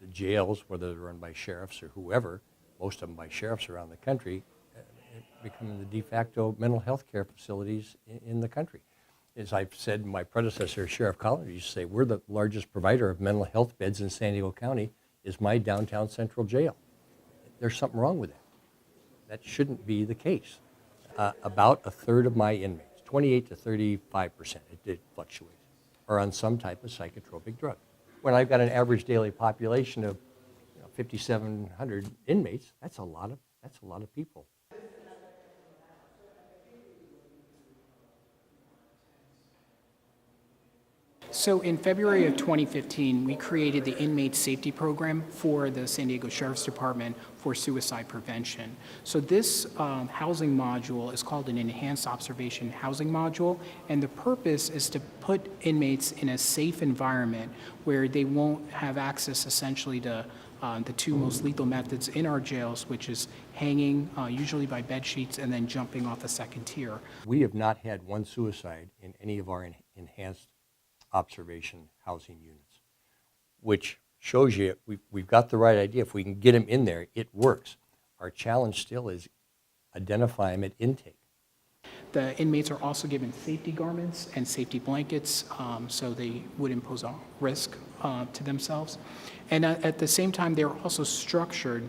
the jails, whether they're run by sheriffs or whoever, most of them by sheriffs around the country, becoming the de facto mental health care facilities in the country. As I've said, my predecessor, Sheriff Collins, used to say, we're the largest provider of mental health beds in San Diego County, is my downtown central jail. There's something wrong with that. That shouldn't be the case. About a third of my inmates, 28 to 35%, it fluctuates, are on some type of psychotropic drug. When I've got an average daily population of 5,700 inmates, that's a lot of people. So in February of 2015, we created the Inmate Safety Program for the San Diego Sheriff's Department for suicide prevention. So this housing module is called an Enhanced Observation Housing Module, and the purpose is to put inmates in a safe environment where they won't have access essentially to the two most lethal methods in our jails, which is hanging, usually by bed sheets, and then jumping off a second tier. We have not had one suicide in any of our enhanced observation housing units, which shows you we've got the right idea. If we can get them in there, it works. Our challenge still is identify them at intake. The inmates are also given safety garments and safety blankets, so they wouldn't pose a risk to themselves. And at the same time, they're also structured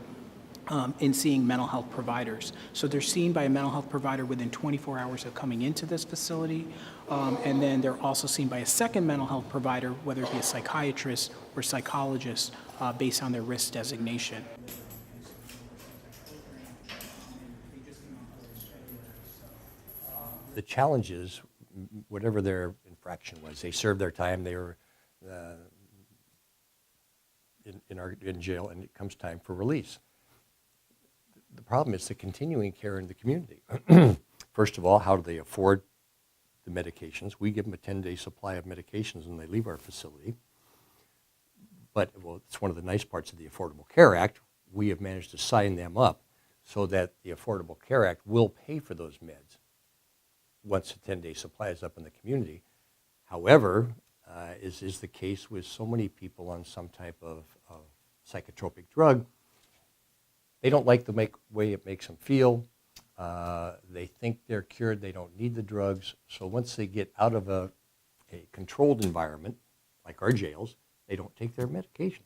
in seeing mental health providers. So they're seen by a mental health provider within 24 hours of coming into this facility, and then they're also seen by a second mental health provider, whether it be a psychiatrist or psychologist, based on their risk designation. The challenge is, whatever their infraction was, they served their time, they were in jail, and it comes time for release. The problem is the continuing care in the community. First of all, how do they afford the medications? We give them a 10-day supply of medications when they leave our facility. But, well, it's one of the nice parts of the Affordable Care Act. We have managed to sign them up so that the Affordable Care Act will pay for those meds once the 10-day supply is up in the community. However, is the case with so many people on some type of psychotropic drug, they don't like the way it makes them feel. They think they're cured. They don't need the drugs. So once they get out of a controlled environment, like our jails, they don't take their medications.